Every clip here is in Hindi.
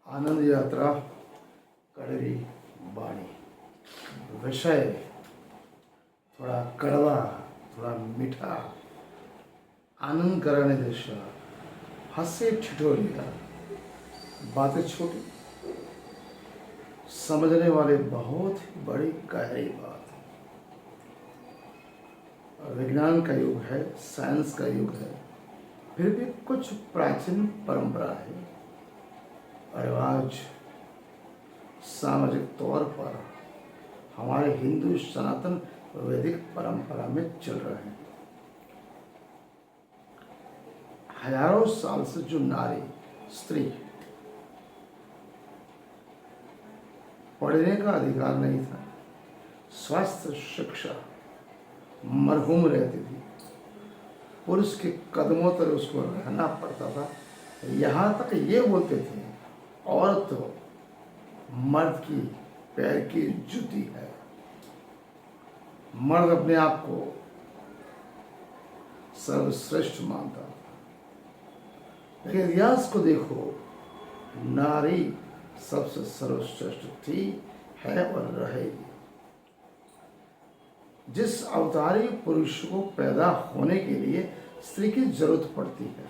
आनंद यात्रा कड़वी बाणी। विषय थोड़ा कड़वा, थोड़ा मीठा, आनंद कराने जैसा, हंसे ठिठोलिया, बातें छोटी, समझने वाले बहुत ही बड़ी गहरी बात। विज्ञान का युग है, साइंस का युग है, फिर भी कुछ प्राचीन परंपरा है रिवाज सामाजिक तौर पर हमारे हिंदू सनातन वैदिक परंपरा में चल रहे हैं। हजारों साल से जो नारी स्त्री पढ़ने का अधिकार नहीं था, स्वास्थ्य शिक्षा मरहूम रहती थी, पुरुष के कदमों तले उसको रहना पड़ता था। यहाँ तक ये बोलते थे औरत तो मर्द की पैर की जूती है। मर्द अपने आप को सर्वश्रेष्ठ मानता था, लेकिन इतिहास को देखो, नारी सबसे सर्वश्रेष्ठ थी, है और रहेगी। जिस अवतारी पुरुष को पैदा होने के लिए स्त्री की जरूरत पड़ती है,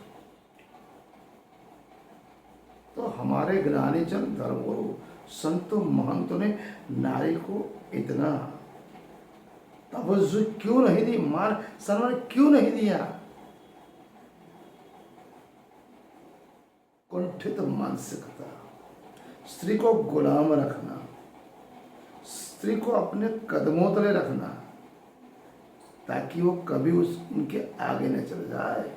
तो हमारे ज्ञानी जन धर्मगुरु संतों महंतों ने नारी को इतना तवज्जो क्यों नहीं दी, मान सम्मान क्यों नहीं दिया? कुंठित मानसिकता, स्त्री को गुलाम रखना, स्त्री को अपने कदमों तले रखना ताकि वो कभी उनके आगे न चल जाए।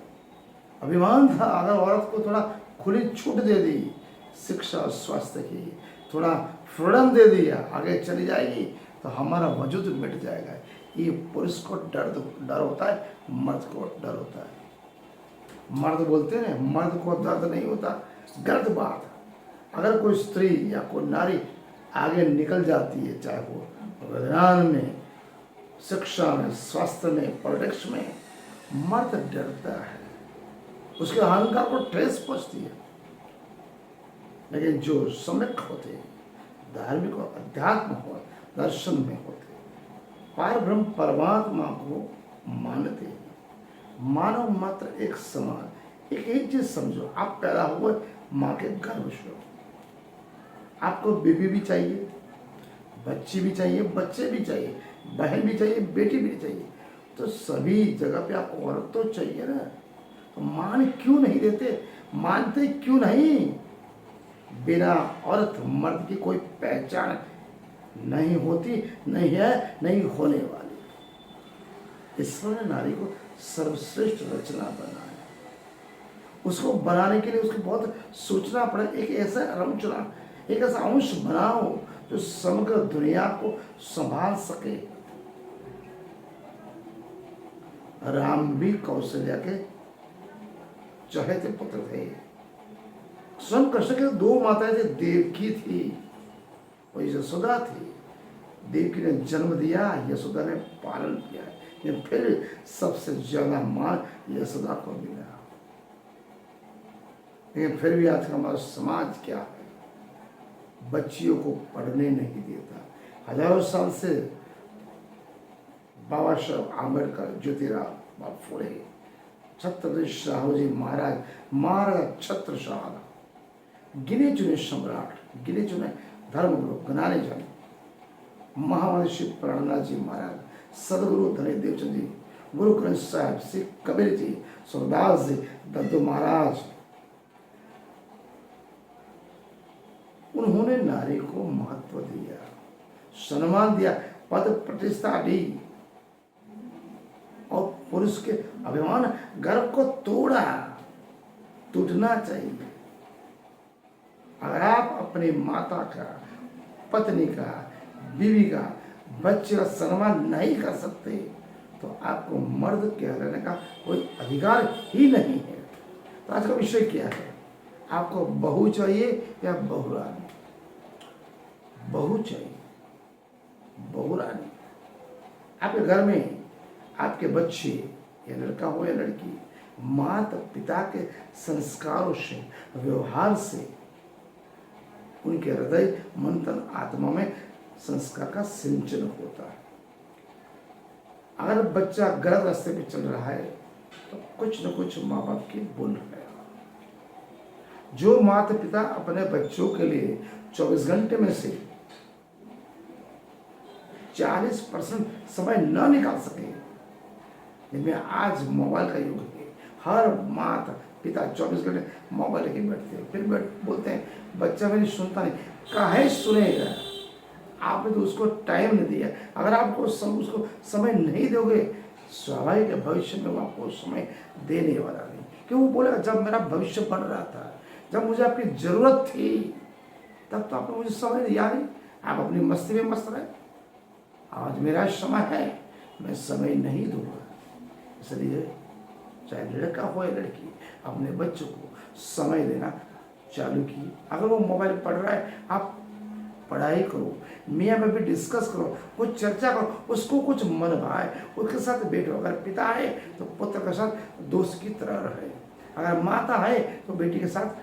अभिमान था, अगर औरत को थोड़ा खुली छूट दे दी, शिक्षा स्वास्थ्य की थोड़ा फ्रीडम दे दिया, आगे चली जाएगी तो हमारा वजूद मिट जाएगा। ये पुरुष को डर होता है, मर्द को डर होता है। मर्द बोलते हैं मर्द को दर्द नहीं होता, गलत बात। अगर कोई स्त्री या कोई नारी आगे निकल जाती है, चाहे वो विज्ञान में, शिक्षा में, स्वास्थ्य में, पॉलिटिक्स में, मर्द डरता है, उसके अहंकार को ठेस पहुंचती है। लेकिन जो सम्यक होते, धार्मिक और अध्यात्म हो, दर्शन में होते, पार ब्रह्म परमात्मा को मानते हैं, मानव मात्र एक समान। एक ही चीज समझो, आप पैदा हुए माँ के गर्भ से, आपको बीवी भी चाहिए, बच्ची भी चाहिए, बच्चे भी चाहिए, बहन भी चाहिए, बेटी भी चाहिए, तो सभी जगह पे आपको औरत तो चाहिए ना। तो मान क्यों नहीं देते, मानते क्यों नहीं? बिना औरत मर्द की कोई पहचान नहीं होती, नहीं है, नहीं होने वाली। ईश्वर ने नारी को सर्वश्रेष्ठ रचना बनाया। उसको बनाने के लिए उसको बहुत सोचना पड़ा। एक ऐसा रंग चुना, एक ऐसा अंश बनाओ जो समग्र दुनिया को संभाल सके। राम भी कौशल्या के चहेते पुत्र थे। स्वयं कृष्ण के दो माताएं थी, देवकी थी और यशोदा थी। देवकी ने जन्म दिया, यशोदा ने पालन किया, लेकिन फिर सबसे ज्यादा मान यशोदा को मिला। लेकिन फिर भी आज का हमारा समाज क्या है, बच्चियों को पढ़ने नहीं देता। हजारों साल से बाबा साहब आम्बेडकर, ज्योतिराव फुले, छत्रपति शाहू महाराज, महाराजा छत्रसाल, गिने चुने सम्राट, गिने चुने धर्मगुरु, ज्ञानी जन, महामनीषी प्रणनाथ जी महाराज, सदगुरु धनी देवचंद जी, गुरु ग्रंथ साहब, श्री कबीर जी, सूरदास जी, दद्दू महाराज, उन्होंने नारी को महत्व दिया, सम्मान दिया, पद प्रतिष्ठा दी और पुरुष के अभिमान गर्व को तोड़ा। टूटना चाहिए। अगर आप अपनी माता का, पत्नी का, बीवी का, बच्चे का सम्मान नहीं कर सकते तो आपको मर्द कहलाने का कोई अधिकार ही नहीं है। तो आज का विषय क्या है? आपको बहू चाहिए या बहुरानी? बहू चाहिए, बहुरानी। आपके घर में आपके बच्चे या लड़का हो या लड़की, माता पिता के संस्कारों से, व्यवहार से उनके हृदय, मन, तन, आत्मा में संस्कार का सिंचन होता है। अगर बच्चा गलत रास्ते पे चल रहा है तो कुछ न कुछ माँ बाप की भूल है। जो माता पिता अपने बच्चों के लिए 24 घंटे में से 40% समय न निकाल सके, जिनमें आज मोबाइल का युग है, हर माता पिता 24 घंटे मोबाइल लेके बैठते हैं, फिर बोलते हैं बच्चा मेरी सुनता नहीं। काहे सुनेगा? आपने तो उसको टाइम नहीं दिया। अगर आपको उसको समय नहीं दोगे, स्वाभाविक है भविष्य में वो आपको समय देने वाला नहीं। क्यों? वो बोलेगा जब मेरा भविष्य बन रहा था, जब मुझे आपकी जरूरत थी, तब तो आपने मुझे समय दिया नहीं। आप अपनी मस्ती में मस्त रहे। आज मेरा समय है, मैं समय नहीं दूंगा। इसलिए चाहे लड़का हो या लड़की, अपने बच्चों को समय देना चालू की। अगर वो मोबाइल पढ़ रहा है, आप पढ़ाई करो, मियाँ में भी डिस्कस करो, कुछ चर्चा करो, उसको कुछ मन भाए, उसके साथ बैठो। अगर पिता है तो पुत्र के साथ दोस्त की तरह रहे, अगर माता है तो बेटी के साथ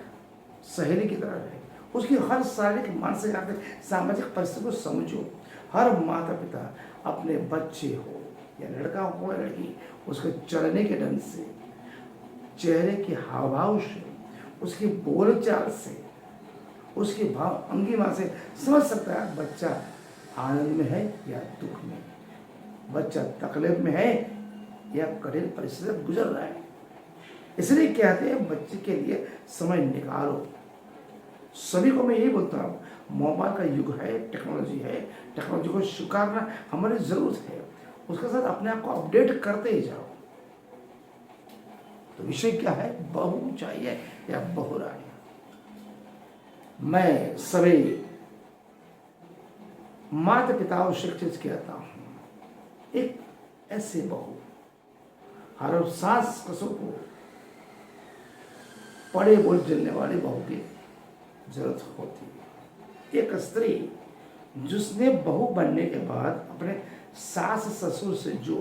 सहेली की तरह रहे। उसकी हर शारीरिक, मानसिक, आर्थिक, सामाजिक परिस्थिति को समझो। हर माता पिता अपने बच्चे हो या लड़का हो या लड़की, उसके चलने के ढंग से, चेहरे के हाव भाव से, उसकी बोलचाल से, उसके भाव अंगिमा से समझ सकता है बच्चा आनंद में है या दुख में, बच्चा तकलीफ में है या कठिन परिस्थिति से गुजर रहा है। इसलिए कहते हैं बच्चे के लिए समय निकालो। सभी को मैं यही बोलता हूँ, मोबाइल का युग है, टेक्नोलॉजी है, टेक्नोलॉजी को स्वीकारना हमारी जरूरत है। उसके साथ अपने आप को अपडेट करते ही जाओ। तो विषय क्या है? बहू चाहिए या बहुरानी? मैं सभी माता पिताओं से शिक्षित कहता हूं, एक ऐसे बहू, हर सास ससुर को पड़े बोल जलने वाली बहू की जरूरत होती है। एक स्त्री जिसने बहू बनने के बाद अपने सास ससुर से जो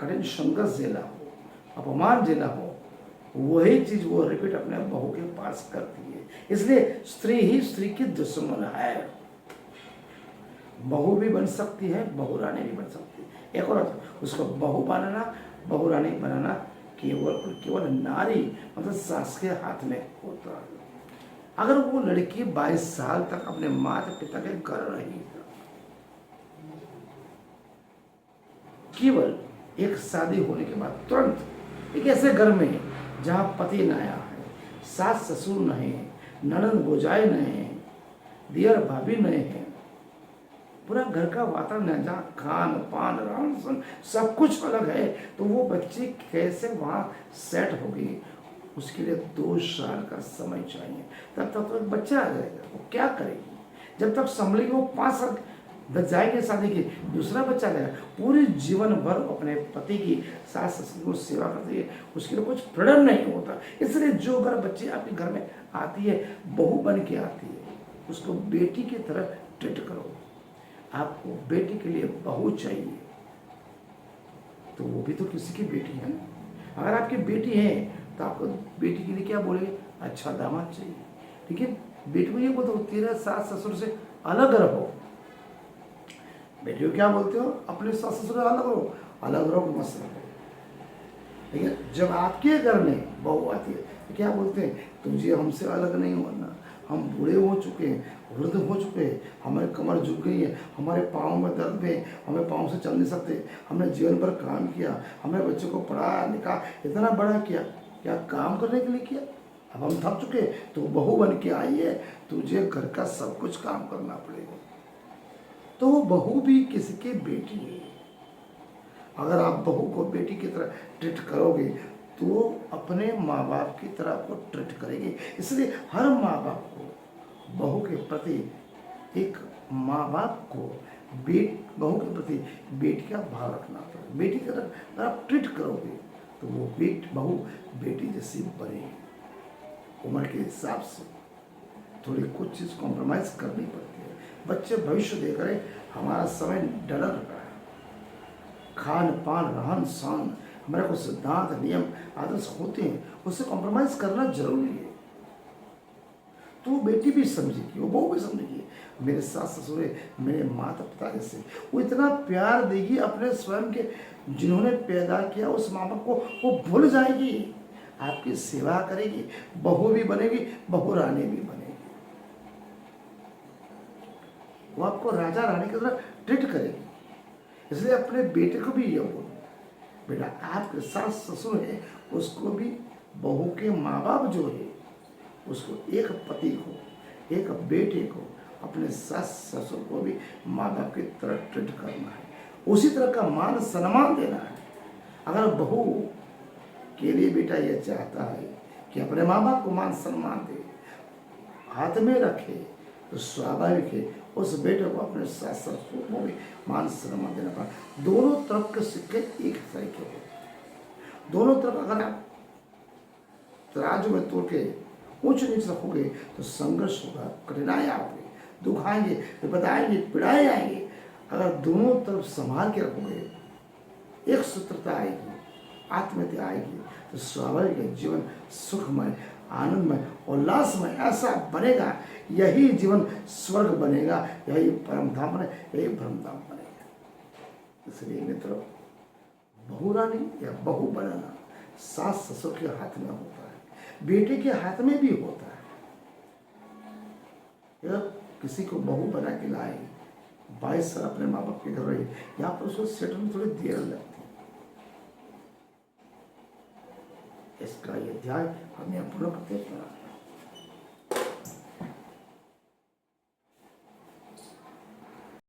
कठिन संघर्ष झेला हो, अपमान झेला हो, वही चीज वो रिपीट अपने बहू के पास करती है। इसलिए स्त्री ही स्त्री की दुश्मन है। बहू भी बन सकती है, बहुरानी भी बन सकती है। एक और उसको बहू बनाना, बहुरानी बनाना केवल नारी मतलब सास के हाथ में होता है। अगर वो लड़की 22 साल तक अपने माता पिता के घर रही, केवल एक शादी होने के बाद तुरंत एक ऐसे घर में जहाँ पति नया है, सास ससुर नहीं, ननद भौजाई नहीं, दियर भाभी नहीं है, पूरा घर का वातावरण है जहाँ खान पान रहन सहन सब कुछ अलग है, तो वो बच्ची कैसे वहाँ सेट होगी? उसके लिए 2 साल का समय चाहिए। तब तक तो एक बच्चा आ जाएगा, वो क्या करेगी? जब तक संभलेगी वो 5 साल बच जाएंगे शादी की, दूसरा बच्चा आएगा। पूरे जीवन भर अपने पति की सास ससुर को सेवा करती है, उसके लिए कुछ फ्रीडम नहीं होता। इसलिए जो अगर बच्ची आपके घर में आती है, बहू बन के आती है, उसको बेटी की तरह ट्रीट करो। आपको बेटी के लिए बहू चाहिए तो वो भी तो किसी की बेटी है। अगर आपकी बेटी है तो आपको बेटी के लिए क्या बोलेंगे? अच्छा दामाद चाहिए। लेकिन बेटी को ये बोलते हो तेरा सास ससुर से अलग रहो। बेटी को क्या बोलते हो? अपने सास ससुर से अलग रहो, मस्त रहो। लेकिन जब आपके घर में बहू आती है तो क्या बोलते हैं? तुझे हमसे अलग नहीं होना, हम बूढ़े हो चुके हैं, वृद्ध हो चुके हैं, हमारी कमर झुक गई है, हमारे पाँव में दर्द है, हमें पाँव से चल नहीं सकते, हमने जीवन भर काम किया, हमने बच्चों को पढ़ाया लिखा, इतना बड़ा किया, क्या काम करने के लिए किया? अब हम थक चुके, तो बहू बन के आई है, तुझे घर का सब कुछ काम करना पड़ेगा। तो वो बहू भी किसी की बेटी है। अगर आप बहू को बेटी की तरह ट्रीट करोगे तो अपने माँ बाप की तरह आपको ट्रीट करेगी। इसलिए हर माँ बाप को बहू के प्रति, एक माँ बाप को बहू के प्रति बेटी का भाव रखना पड़ेगा। बेटी की तरह अगर आप ट्रीट करोगे तो वो बहू बेटी जैसी बनेगी। उम्र के हिसाब से थोड़ी कुछ चीज़ कॉम्प्रोमाइज़ करनी पड़ती है। बच्चे भविष्य देख रहे, हमारा समय डलर रहा है, खान पान रहन सहन हमारे कुछ सिद्धांत नियम आदर्श होते हैं, उससे कॉम्प्रोमाइज़ करना जरूरी है। तो बेटी भी समझेगी, वो बहू भी समझेगी, मेरे सास ससुर है, मेरे माता पिता जैसे। वो इतना प्यार देगी अपने स्वयं के, जिन्होंने पैदा किया उस माँ बाप को, वो भूल जाएगी, आपकी सेवा करेगी, बहू भी बनेगी, बहू रानी भी बनेगी। वो आपको राजा रानी की तरह ट्रीट करेगी। इसलिए अपने बेटे को भी ये बोलो, बेटा आपके सास ससुर है, उसको भी बहू के माँ बाप जो है, उसको एक पति को, एक बेटे को, अपने सास ससुर को भी माँ बाप की तरह ट्रीट करना है, उसी तरह का मान सम्मान देना है। अगर बहू के लिए बेटा ये चाहता है कि अपने माँ बाप को मान सम्मान दे, हाथ में रखे, तो स्वाभाविक है उस बेटे को अपने सास ससुर को भी मान सम्मान देना पड़ा। दोनों तरफ के सिक्के एक तरीके हो, दोनों तरफ अगर आप तराजू में तोड़ के ऊंच नीच रखोगे तो संघर्ष होगा, कठिनाई आओगे, दुख आएंगे, विपदा आएंगे, पीड़ाएं आएंगे। अगर दोनों तरफ संभाल के रखोगे, एक सूत्रता आएगी, आत्मीयता आएगी, तो स्वाभाविक है जीवन सुखमय, आनंदमय, उल्लासमय ऐसा बनेगा। यही जीवन स्वर्ग बनेगा, यही परम धाम बने, यही ब्रह्म धाम बनेगा। इसलिए मित्रों, बहू रानी या बहू बनाना सास ससुर के हाथ में होता है, बेटे के हाथ में भी होता है। अगर किसी को बहू बना के लाए, 22 साल अपने माँ बाप के घर रही, यहाँ पर उसको सेटल में थोड़ी देर लगती है। इसका ये अध्याय हमें पूर्ण करते हैं।